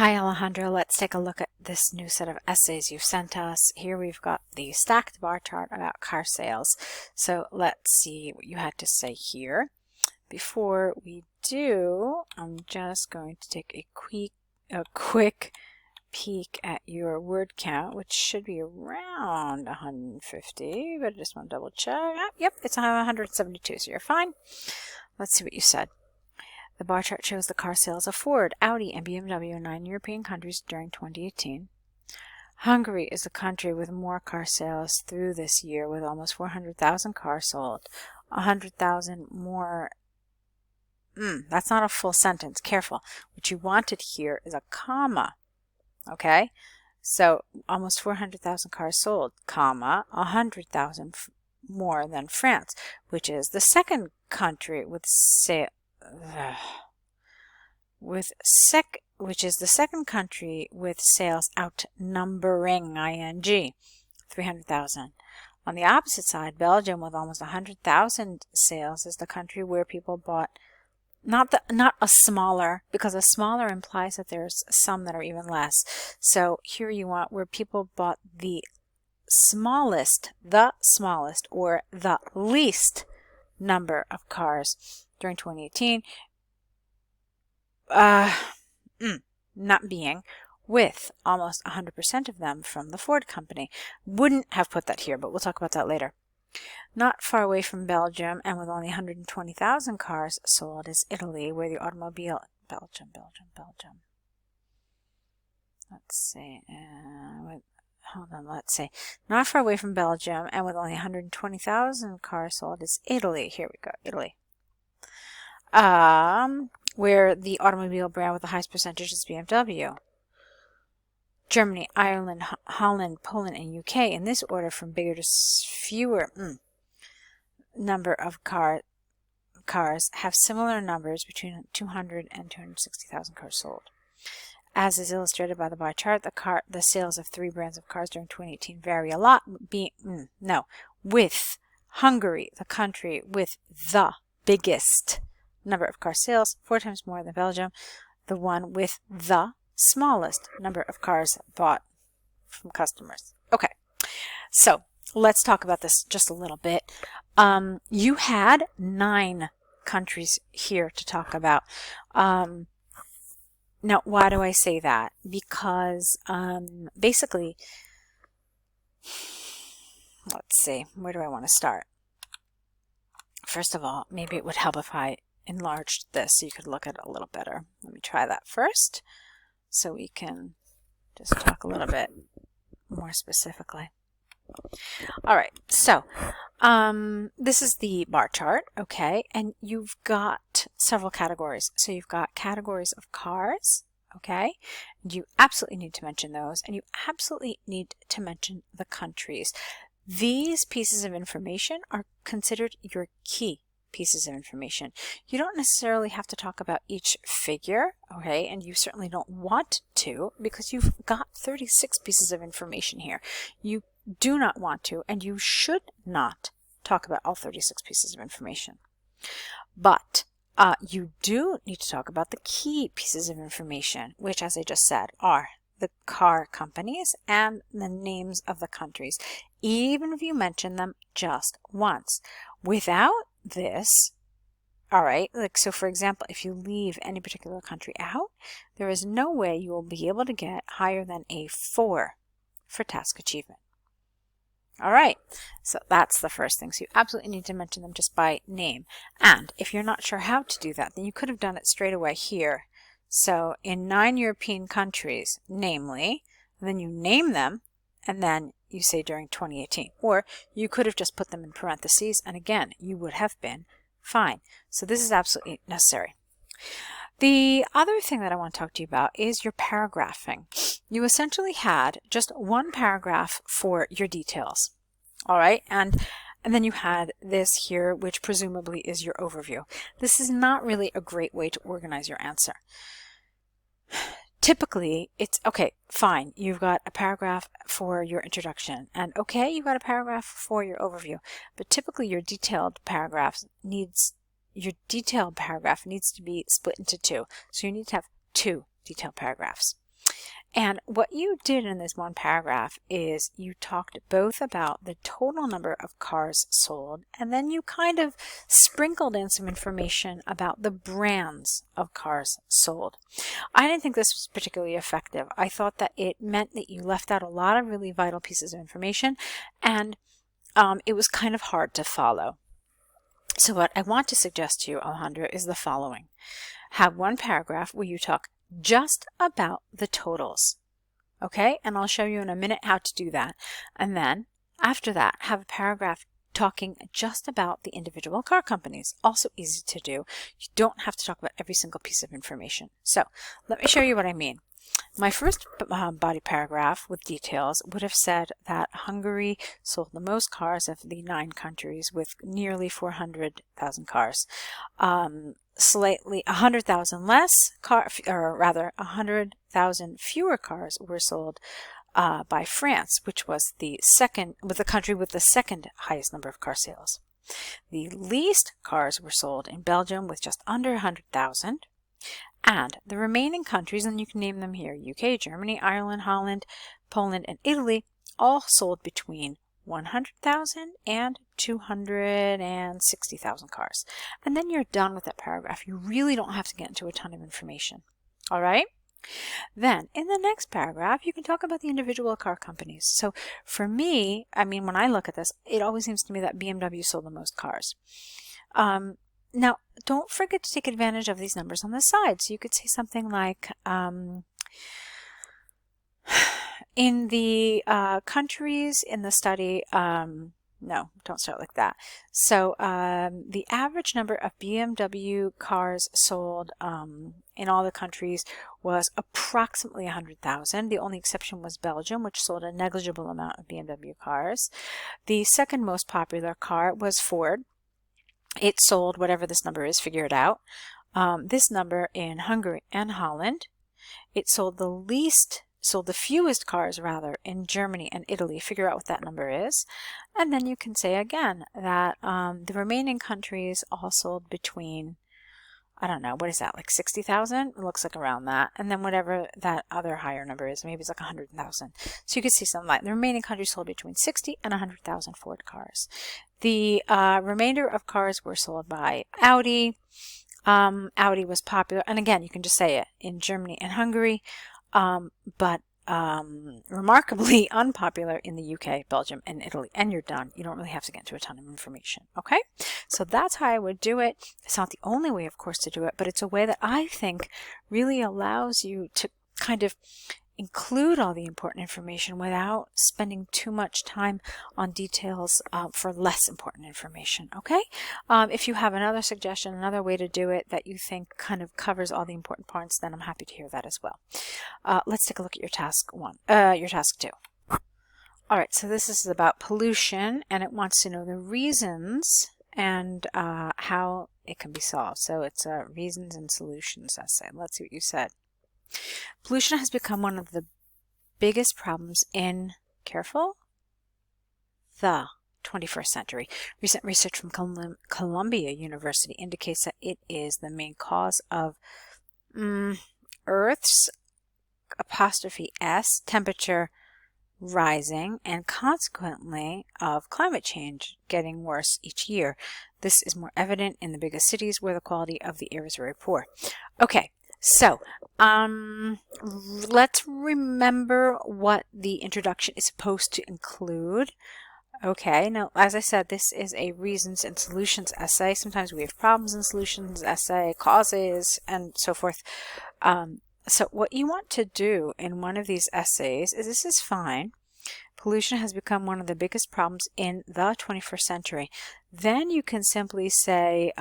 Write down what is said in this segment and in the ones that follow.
Hi Alejandro, let's take a look at this new set of essays you've sent us. Here we've got the stacked bar chart about car sales. So let's see what you had to say here. Before we do, I'm just going to take a quick peek at your word count, which should be around 150, but I just want to double check. Yep, it's 172, so you're fine. Let's see what you said. The bar chart shows the car sales of Ford, Audi, and BMW in 9 European countries during 2018. Hungary is the country with more car sales through this year, with almost 400,000 cars sold. 100,000 more. That's not a full sentence. Careful. What you wanted here is a comma. Okay? So, almost 400,000 cars sold, comma, 100,000 more than France, which is the second country with which is the second country with sales outnumbering ing 300,000. On the opposite side, Belgium with almost 100,000 sales is the country where people bought not a smaller, because a smaller implies that there's some that are even less. So here you want where people bought the smallest or the least number of cars during 2018, not being with almost 100% of them from the Ford company. Wouldn't have put that here, but we'll talk about that later. Not far away from Belgium and with only 120,000 cars sold is Italy, where the automobile Belgium. Let's see. Let's see. Not far away from Belgium and with only 120,000 cars sold is Italy. Here we go, Italy. Where the automobile brand with the highest percentage is BMW. Germany, Ireland, Holland, Poland, and UK, in this order from bigger to fewer number of cars, have similar numbers between 200 and 260,000 cars sold. As is illustrated by the bar chart, the sales of 3 brands of cars during 2018 vary a lot, with Hungary, the country with the biggest number of car sales, 4 times more than Belgium, the one with the smallest number of cars bought from customers. Okay, so let's talk about this just a little bit. You had 9 countries here to talk about. Now, why do I say that? Because basically, let's see, where do I want to start? First of all, maybe it would help if I enlarged this so you could look at it a little better. Let me try that first so we can just talk a little bit more specifically. All right, so this is the bar chart, okay, and you've got several categories. So you've got categories of cars, okay, and you absolutely need to mention those, and you absolutely need to mention the countries. These pieces of information are considered your key pieces of information. You don't necessarily have to talk about each figure, okay, and you certainly don't want to, because you've got 36 pieces of information here. You do not want to, and you should not talk about all 36 pieces of information. But you do need to talk about the key pieces of information, which, as I just said, are the car companies and the names of the countries, even if you mention them just once. Without this, all right, like, so for example, if you leave any particular country out, there is no way you will be able to get higher than a 4 for task achievement. All right, so that's the first thing. So you absolutely need to mention them just by name. And if you're not sure how to do that, then you could have done it straight away here. So in 9 European countries, namely, then you name them, and then you say during 2018. Or you could have just put them in parentheses, and again, you would have been fine. So this is absolutely necessary. The other thing that I want to talk to you about is your paragraphing. You essentially had just one paragraph for your details, all right? And then you had this here, which presumably is your overview. This is not really a great way to organize your answer. Typically, it's, okay, fine, you've got a paragraph for your introduction, and okay, you've got a paragraph for your overview, but typically your detailed paragraph needs to be split into 2. So you need to have 2 detailed paragraphs. And what you did in this one paragraph is you talked both about the total number of cars sold, and then you kind of sprinkled in some information about the brands of cars sold. I didn't think this was particularly effective. I thought that it meant that you left out a lot of really vital pieces of information, and it was kind of hard to follow. So what I want to suggest to you, Alejandro, is the following. Have one paragraph where you talk just about the totals. Okay, and I'll show you in a minute how to do that. And then after that, have a paragraph talking just about the individual car companies. Also easy to do. You don't have to talk about every single piece of information. So let me show you what I mean. My first body paragraph with details would have said that Hungary sold the most cars of the 9 countries with nearly 400,000 cars. Slightly 100,000 less or rather 100,000 fewer cars were sold by France, which was the country with the second highest number of car sales. The least cars were sold in Belgium with just under 100,000. And the remaining countries, and you can name them here, UK, Germany, Ireland, Holland, Poland, and Italy, all sold between 100,000 and 260,000 cars. And then you're done with that paragraph. You really don't have to get into a ton of information. All right? Then in the next paragraph, you can talk about the individual car companies. So for me, I mean, when I look at this, it always seems to me that BMW sold the most cars. Now, don't forget to take advantage of these numbers on the side. So you could say something like, in the countries in the study, no, don't start like that. So the average number of BMW cars sold in all the countries was approximately 100,000. The only exception was Belgium, which sold a negligible amount of BMW cars. The second most popular car was Ford. It sold whatever this number is, figure it out. This number in Hungary and Holland. It sold the fewest cars rather in Germany and Italy. Figure out what that number is. And then you can say again that the remaining countries all sold between, I don't know, what is that, like 60,000? It looks like around that. And then whatever that other higher number is, maybe it's like 100,000. So you can see something like the remaining countries sold between 60 and 100,000 Ford cars. The remainder of cars were sold by Audi. Audi was popular. And again, you can just say it in Germany and Hungary, but remarkably unpopular in the UK, Belgium, and Italy. And you're done. You don't really have to get into a ton of information. Okay? So that's how I would do it. It's not the only way, of course, to do it, but it's a way that I think really allows you to kind of include all the important information without spending too much time on details for less important information. Okay? If you have another suggestion, another way to do it that you think kind of covers all the important parts, then I'm happy to hear that as well. Let's take a look at your task 2. All right, so this is about pollution, and it wants to know the reasons and how it can be solved. So it's a reasons and solutions essay. Let's see what you said. Pollution has become one of the biggest problems in, careful, the 21st century. Recent research from Columbia University indicates that it is the main cause of Earth's '(S) temperature rising and consequently of climate change getting worse each year. This is more evident in the biggest cities where the quality of the air is very poor. Okay. So, let's remember what the introduction is supposed to include. Okay, now, as I said, this is a reasons and solutions essay. Sometimes we have problems and solutions essay, causes, and so forth. So what you want to do in one of these essays is, this is fine. Pollution has become one of the biggest problems in the 21st century. Then you can simply say,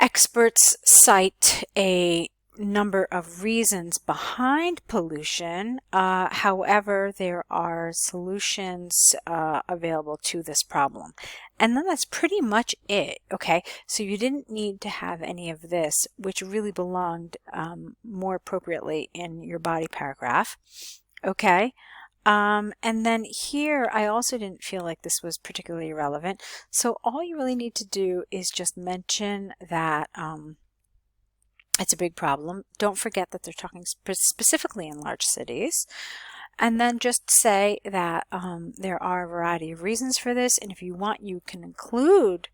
experts cite a number of reasons behind pollution. However, there are solutions available to this problem. And then that's pretty much it, okay? So you didn't need to have any of this, which really belonged more appropriately in your body paragraph, okay? And then here, I also didn't feel like this was particularly relevant. So all you really need to do is just mention that It's a big problem. Don't forget that they're talking specifically in large cities. And then just say that there are a variety of reasons for this. And if you want, you can include,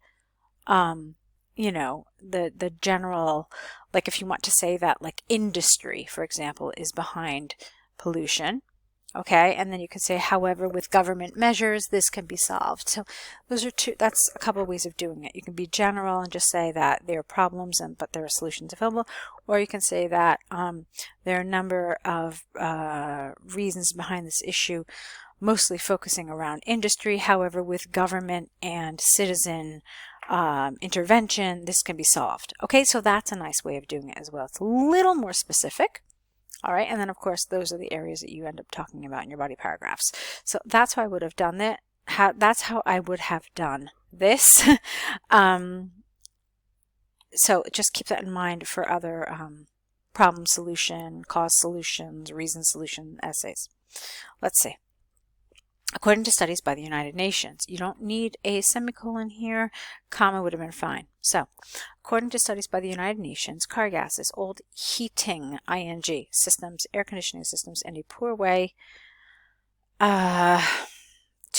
you know, the general, like if you want to say that like industry, for example, is behind pollution. Okay, and then you can say, however, with government measures, this can be solved. So those are that's a couple of ways of doing it. You can be general and just say that there are problems, but there are solutions available. Or you can say that there are a number of reasons behind this issue, mostly focusing around industry. However, with government and citizen intervention, this can be solved. Okay, so that's a nice way of doing it as well. It's a little more specific. All right, and then of course those are the areas that you end up talking about in your body paragraphs. So that's how I would have done that. That's how I would have done this. So just keep that in mind for other problem solution, cause solutions, reason solution essays. Let's see. According to studies by the United Nations, you don't need a semicolon here, comma would have been fine. So, according to studies by the United Nations, car gases, old heating, ing, systems, air conditioning systems, and a poor way to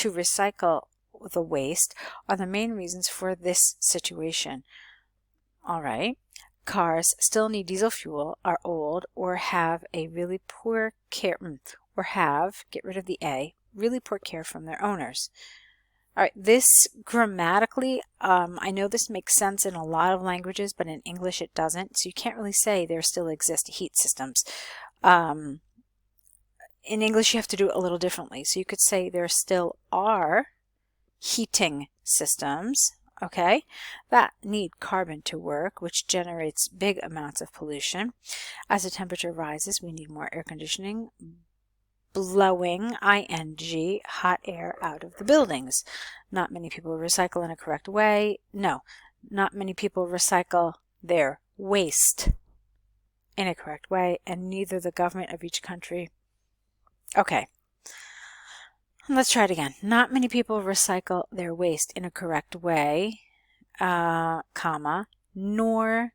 recycle the waste are the main reasons for this situation. All right. Cars still need diesel fuel, are old, or have a really poor care, get rid of the A, really poor care from their owners. All right, this grammatically, I know this makes sense in a lot of languages, but in English it doesn't. So you can't really say there still exist heat systems. In English you have to do it a little differently. So you could say there still are heating systems, okay, that need carbon to work, which generates big amounts of pollution. As the temperature rises, we need more air conditioning, blowing, ing, hot air out of the buildings. Not many people recycle in a correct way. No, not many people recycle their waste in a correct way, and neither the government of each country. Okay, let's try it again. Not many people recycle their waste in a correct way, comma, nor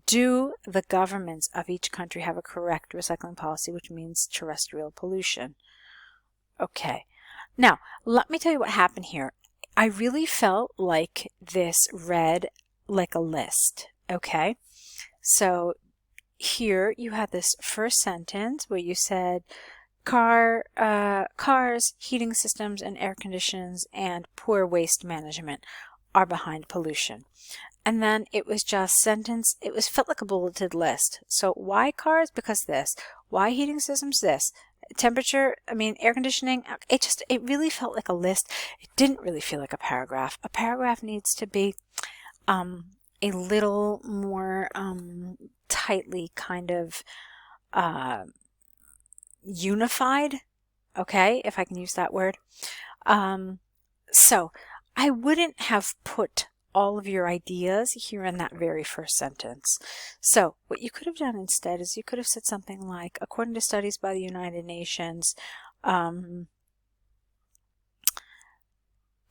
do the governments of each country have a correct recycling policy, which means terrestrial pollution. Okay, now let me tell you what happened here. I really felt like this read like a list. Okay, so here you had this first sentence where you said cars, heating systems, and air conditions and poor waste management are behind pollution. And then it was just sentence, felt like a bulleted list. So why cars? Because this. Why heating systems? This. Temperature, air conditioning, it really felt like a list. It didn't really feel like a paragraph. A paragraph needs to be a little more tightly kind of unified, okay, if I can use that word. So I wouldn't have put all of your ideas here in that very first sentence. So what you could have done instead is you could have said something like, according to studies by the United Nations,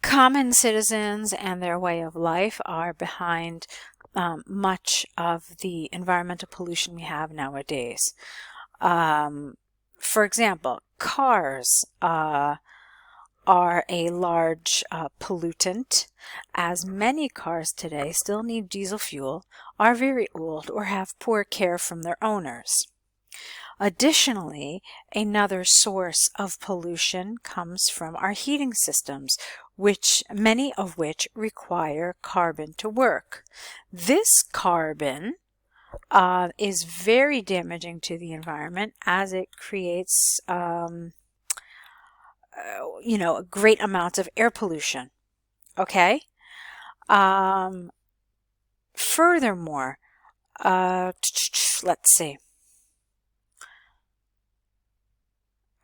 common citizens and their way of life are behind much of the environmental pollution we have nowadays. For example, cars are a large pollutant, as many cars today still need diesel fuel, are very old, or have poor care from their owners. Additionally, another source of pollution comes from our heating systems, many of which require carbon to work. This carbon is very damaging to the environment, as it creates great amounts of air pollution. Okay? Furthermore, let's see.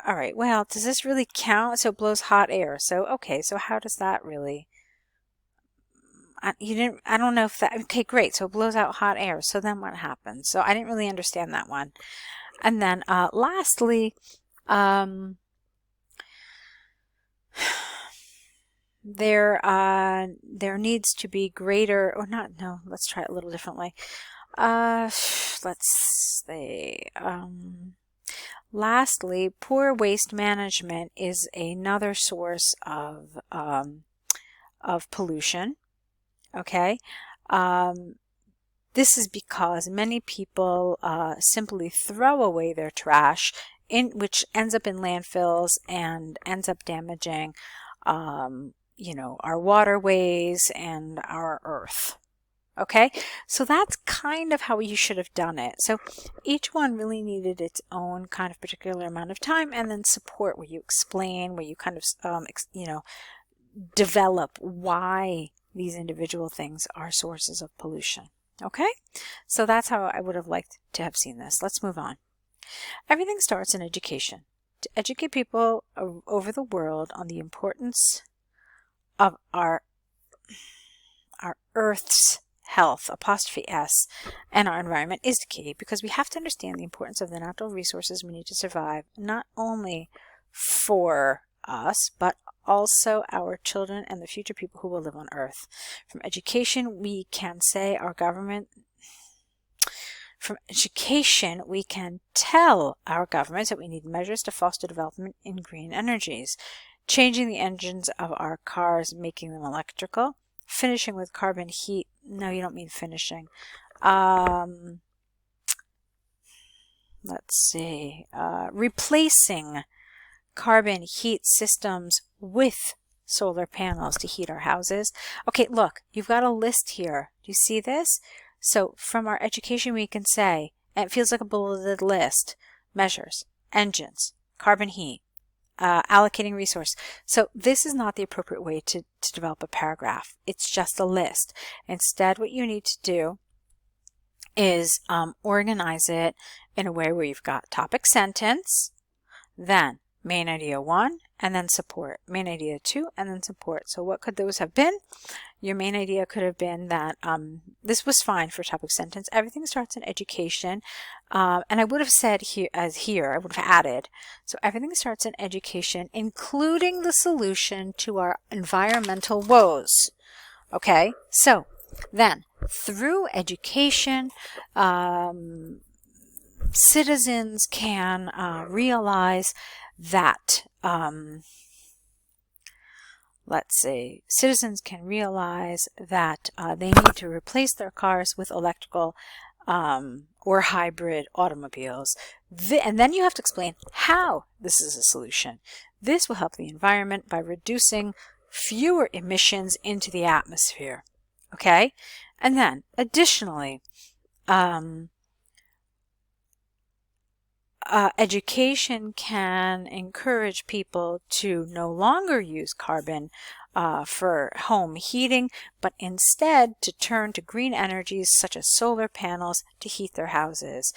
All right, well, does this really count? So it blows hot air. So, okay, so how does that really... I don't know if that... Okay, great. So it blows out hot air. So then what happens? So I didn't really understand that one. And then lastly, there needs to be greater, or not, no, let's try it a little differently. Let's see. Lastly, poor waste management is another source of pollution. Okay. This is because many people simply throw away their trash, which ends up in landfills and ends up damaging, our waterways and our earth. Okay, so that's kind of how you should have done it. So each one really needed its own kind of particular amount of time, and then support where you explain, where you kind of, develop why these individual things are sources of pollution. Okay, so that's how I would have liked to have seen this. Let's move on. Everything starts in education. To educate people over the world on the importance of our Earth's health, _S, and our environment is the key, because we have to understand the importance of the natural resources we need to survive, not only for us, but also our children and the future people who will live on Earth. From education, we can tell our governments that we need measures to foster development in green energies, changing the engines of our cars, making them electrical, finishing with carbon heat. No, you don't mean finishing. Let's see. Replacing carbon heat systems with solar panels to heat our houses. Okay, look, you've got a list here. Do you see this? So from our education, we can say, and it feels like a bulleted list: measures, engines, carbon heat, allocating resource. So this is not the appropriate way to develop a paragraph. It's just a list. Instead, what you need to do is organize it in a way where you've got topic sentence, then main idea 1, and then support. Main idea 2, and then support. So what could those have been? Your main idea could have been that this was fine for topic sentence. Everything starts in education. And I would have said here, I would have added, so everything starts in education, including the solution to our environmental woes. Okay, so then through education, citizens can realize that they need to replace their cars with electrical or hybrid automobiles. And then you have to explain how this is a solution. This will help the environment by reducing fewer emissions into the atmosphere. Okay? And then additionally, education can encourage people to no longer use carbon for home heating, but instead to turn to green energies such as solar panels to heat their houses.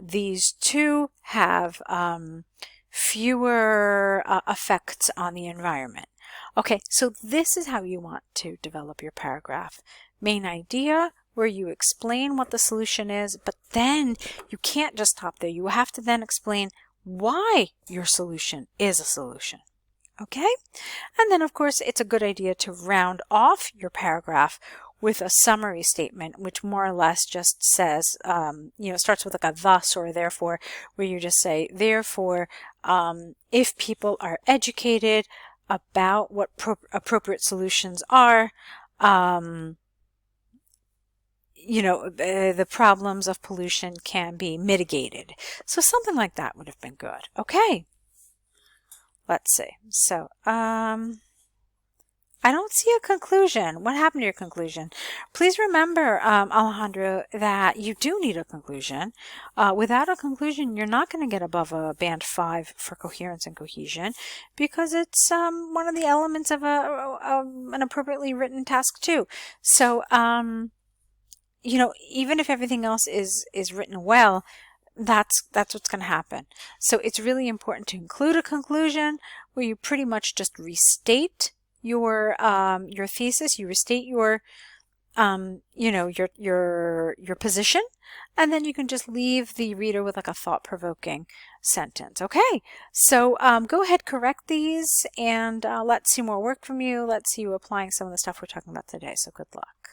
These two have fewer effects on the environment. Okay, so this is how you want to develop your paragraph. Main idea, where you explain what the solution is, but then you can't just stop there. You have to then explain why your solution is a solution. Okay? And then, of course, it's a good idea to round off your paragraph with a summary statement, which more or less just says, starts with like a thus or therefore, where you just say, therefore, if people are educated about what appropriate solutions are, the problems of pollution can be mitigated. So something like that would have been good. Okay. Let's see. So, I don't see a conclusion. What happened to your conclusion? Please remember, Alejandro, that you do need a conclusion. Without a conclusion, you're not going to get above a band 5 for coherence and cohesion, because it's one of the elements of an appropriately written task too. So, even if everything else is written well, that's what's going to happen. So it's really important to include a conclusion where you pretty much just restate your thesis, you restate your position, and then you can just leave the reader with like a thought-provoking sentence. Okay, so go ahead, correct these, and let's see more work from you. Let's see you applying some of the stuff we're talking about today. So good luck.